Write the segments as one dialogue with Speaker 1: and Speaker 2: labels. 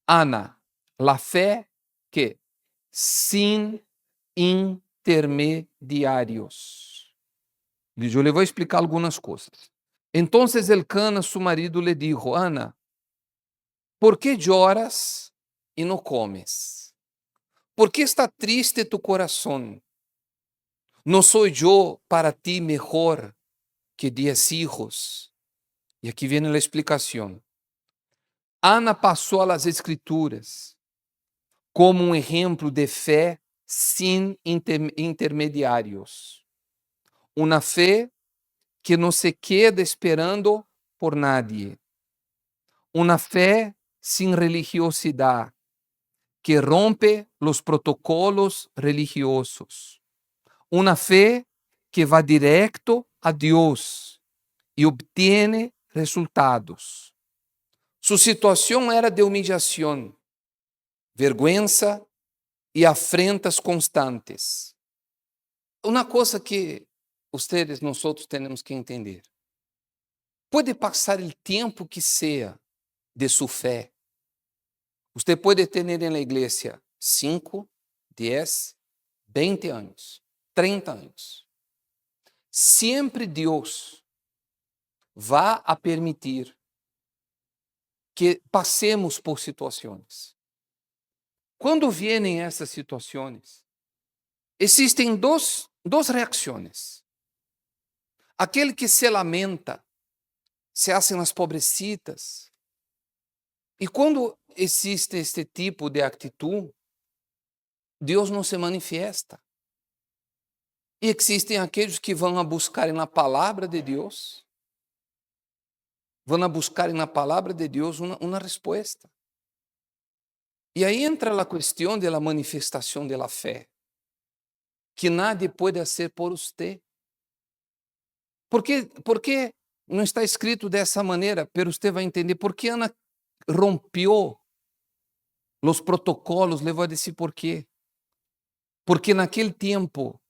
Speaker 1: Ana, la fe que sin intermediarios. Eu lhe vou explicar algumas coisas. Entonces el Cana, su marido, le dijo, Ana, ¿por qué lloras y no comes? ¿Por qué está triste tu corazón? ¿No soy yo para ti mejor que 10 hijos? E aqui vem a explicação. Ana passou as escrituras como um exemplo de fé sem intermediários. Uma fé que não se queda esperando por nadie. Uma fé sem religiosidade, que rompe os protocolos religiosos. Uma fé que vai direto a Deus e obtém resultados. Sua situação era de humilhação, vergonha e afrentas constantes. Uma coisa que vocês, nós temos que entender. Pode passar o tempo que seja de sua fé. Você pode ter na igreja 5, 10, 20 anos, 30 anos. Sempre Deus vai a permitir que passemos por situações. Quando vêm essas situações, existem duas reações. Aquele que se lamenta, se fazem as pobrecitas. E quando existe este tipo de atitude, Deus não se manifesta. E existem aqueles que vão a buscar na palavra de Deus, vão a buscar na palavra de Deus uma resposta. E aí entra a questão da manifestação da fé, que nadie pode fazer por você. Porque não está escrito dessa maneira, mas você vai entender por que Ana rompeu os protocolos. Le vou dizer por quê. Porque naquele tempo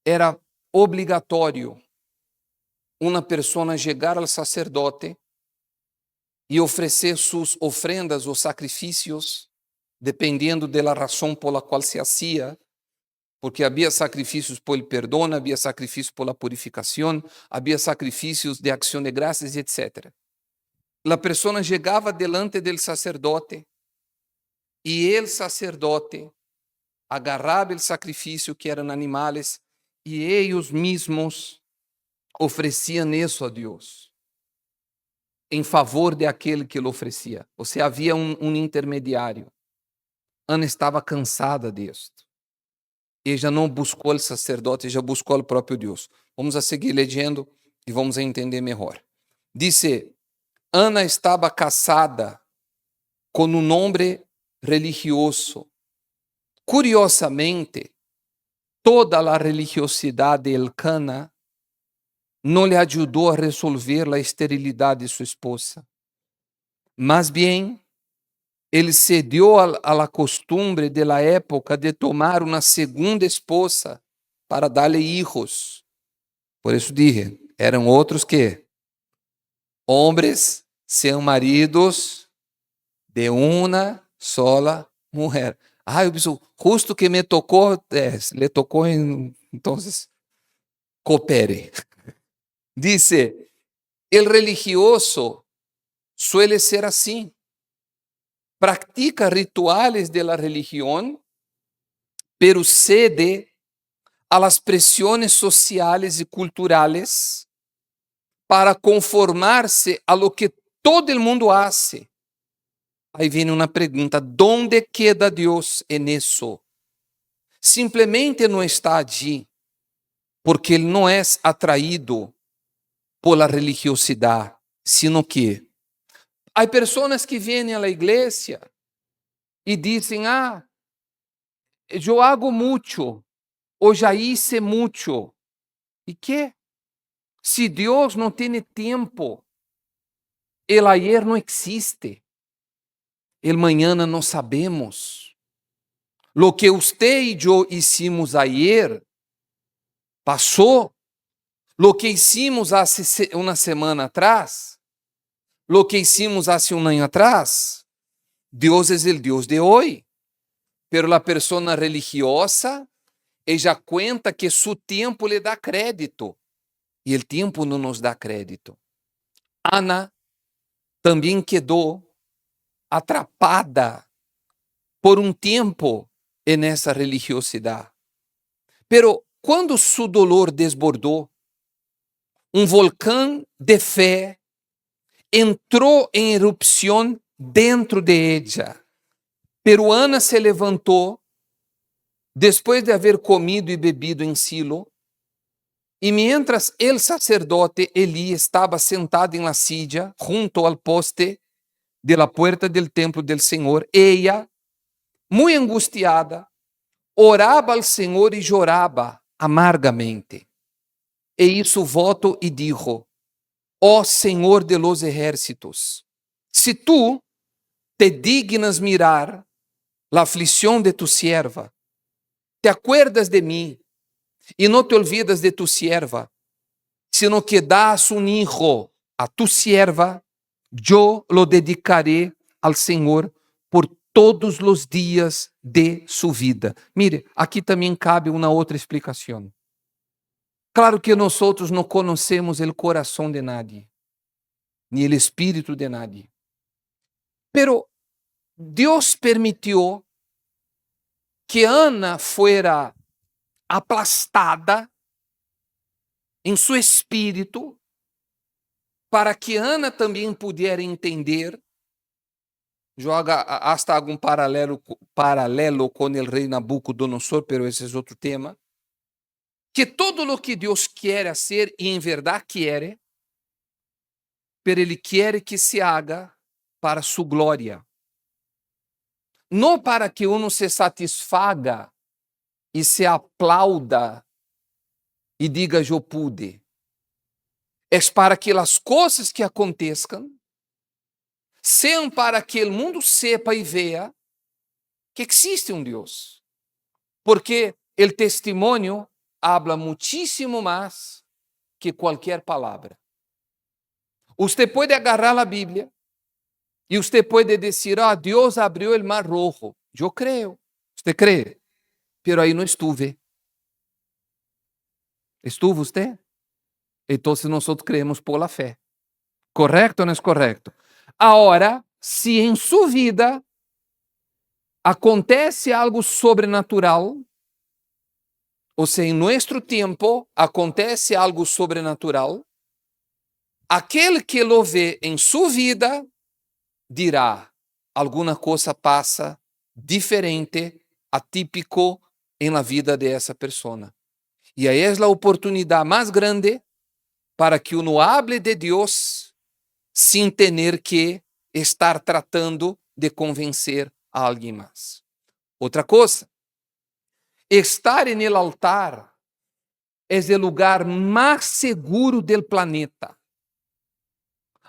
Speaker 1: era obrigatório uma pessoa chegar ao sacerdote e oferecer suas ofrendas ou sacrifícios, dependendo da razão por la qual se hacía, porque havia sacrifícios por el perdão, havia sacrifícios por la purificação, havia sacrifícios de ação de graças, etc. A pessoa chegava delante do sacerdote e o sacerdote agarrava o sacrifício, que eram animais, e eles mesmos ofereciam isso a Deus, em favor de aquele que lhe oferecia. Ou seja, havia um intermediário. Ana estava cansada disto. E já não buscou o sacerdote, já buscou o próprio Deus. Vamos a seguir lendo e vamos a entender melhor. Dice, Ana estava casada com um homem religioso. Curiosamente, toda a religiosidade de Elcana não lhe ajudou a resolver a esterilidade de sua esposa. Mas bem, ele cedeu a la costumbre de la época de tomar uma segunda esposa para dar-lhe hijos. Por isso dije, eram outros que homens são maridos de uma sola mulher. Eu disse, justo que me tocou, le tocou, então, coopere. Dice, el religioso suele ser assim. Practica rituales de la religión, pero cede a las presiones sociales y culturales para conformarse a lo que todo el mundo hace. Aí vem uma pergunta, ¿dónde queda Deus en eso? Simplesmente não está allí, porque ele não é atraído por la religiosidade, sino que há pessoas que vêm à igreja e dizem, eu hago muito, ou já hice muito. E que? Se Deus não tem tempo, el ayer não existe, el mañana não sabemos. Lo que usted e eu hicimos ayer, passou. Lo que hicimos hace uma semana atrás, lo que hicimos hace um ano atrás, Dios es el Dios de hoy, pero la persona religiosa, ella cuenta que su tiempo le da crédito y el tiempo no nos da crédito. Ana también quedó atrapada por un tiempo en esa religiosidad. Pero cuando su dolor desbordó, un volcán de fe entró en erupción dentro de ella. Pero Ana se levantó después de haber comido y bebido en Silo, y mientras el sacerdote Elí estaba sentado en la silla junto al poste de la puerta del templo del Señor, ella, muy angustiada, oraba al Señor y lloraba amargamente. E hizo voto y dijo: ó Señor de los ejércitos, si tú te dignas mirar la aflicción de tu sierva, te acuerdas de mí y no te olvidas de tu sierva, sino que das un hijo a tu sierva, yo lo dedicaré al Señor por todos los días de su vida. Mire, aqui também cabe uma outra explicação. Claro que nós não conhecemos o coração de nadie, ni el espíritu de nadie. Pero Dios permitió que Ana fuera aplastada em seu espírito, para que Ana também pudesse entender, joga hasta algum paralelo com o rei Nabucodonosor, pero esse é outro tema, que todo lo que Deus quer hacer, e em verdade quer, pero Ele quer que se haga para sua glória. Não para que uno se satisfaga e se aplauda e diga eu pude. É para que as coisas que aconteçam sejam para que o mundo sepa e veja que existe um Deus. Porque o testemunho habla muchísimo mais que qualquer palavra. Você pode agarrar a Bíblia e você pode dizer: Deus abriu o mar rojo. Eu creio. Você crê? Pero aí não estuve. ¿Estuvo você? Então nós creemos por la fé. ¿Correcto ou não é correto? Agora, se em sua vida acontece algo sobrenatural, ou se em nosso tempo acontece algo sobrenatural, aquele que lo vê em sua vida dirá: alguma coisa passa diferente, atípico em la vida de essa pessoa. E aí é a oportunidade mais grande para que uno hable de Deus sem ter que estar tratando de convencer a alguém mais. Outra coisa, estar en el altar é o lugar mais seguro del planeta.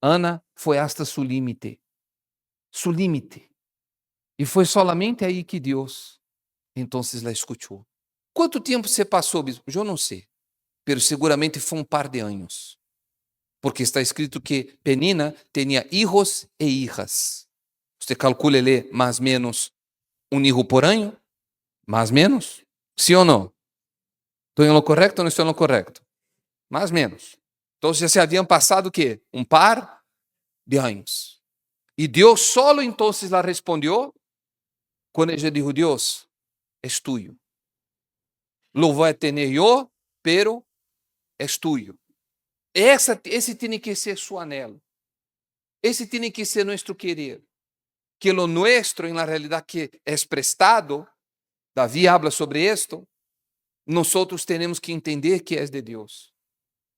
Speaker 1: Ana foi hasta su límite. E foi solamente aí que Deus, então, la escutou. Quanto tempo você passou, bispo? Eu não sei, pero seguramente foi um par de anos. Porque está escrito que Penina tinha hijos e hijas. Você calcula mais ou menos um hijo por ano? Mais ou menos? Sim ou não? Estou em lo correto ou não estou em lo correto? Mais ou menos. Então já se haviam passado o quê? Um par de anos. E Deus solo então la respondeu quando ela disse: Deus, es tuyo. Lo voy a tener yo, pero es tuyo. Esse tem que ser seu anelo. Esse tem que ser nosso querer. Que lo nuestro, en la realidad que es prestado, Davi habla sobre esto, nosotros tenemos que entender que es de Deus.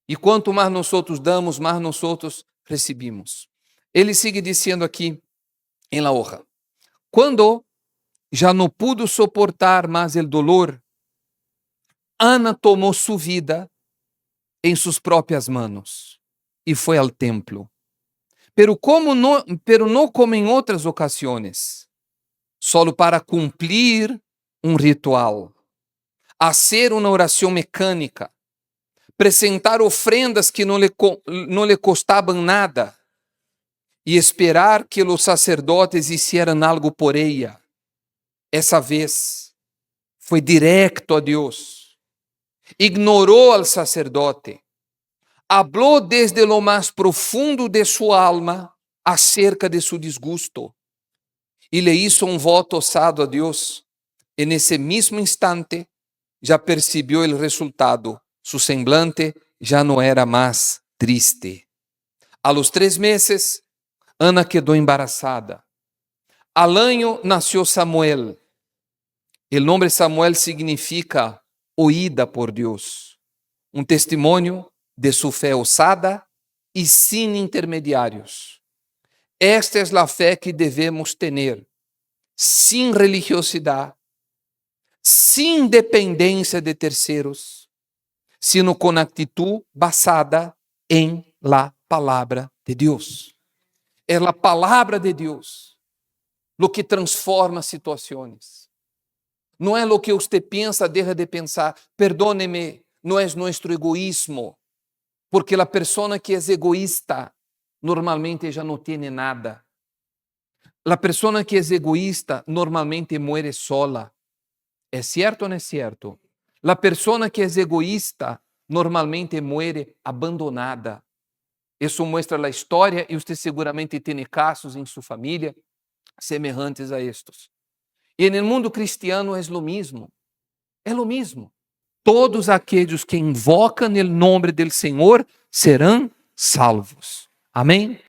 Speaker 1: E quanto mais nosotros damos, mais nosotros recebemos. Ele sigue dizendo aqui em la hoja: quando já não pudo soportar mais el dolor, Ana tomou sua vida em suas próprias manos e foi ao templo. Pero não como em outras ocasiões, solo para cumprir um ritual, hacer uma oração mecânica, apresentar ofrendas que não lhe costavam nada, e esperar que os sacerdotes hicieran algo por ella. Essa vez foi directo a Deus. Ignorou al sacerdote. Habló desde lo más profundo de su alma acerca de su disgusto y le hizo un voto osado a Dios. En ese mismo instante ya percibió el resultado. Su semblante ya no era más triste. A los 3 meses, Ana quedó embarazada. Al año nació Samuel. El nombre Samuel significa oída por Dios. Un testimonio de su fe osada y sin intermediarios. Esta es la fe que debemos tener, sin religiosidad, sin dependencia de terceros, sino con actitud basada en la palabra de Dios. Es la palabra de Dios lo que transforma situaciones. No es lo que usted piensa, deja de pensar. Perdóneme, no es nuestro egoísmo, porque la persona que es egoísta normalmente ya no tiene nada. La persona que es egoísta normalmente muere sola. ¿Es cierto o no es cierto? La persona que es egoísta normalmente muere abandonada. Isso muestra a história e você seguramente tem casos em sua família semelhantes a estes. E no mundo cristiano é o mesmo. É o mesmo. Todos aqueles que invocam o nome do Senhor serão salvos. Amém?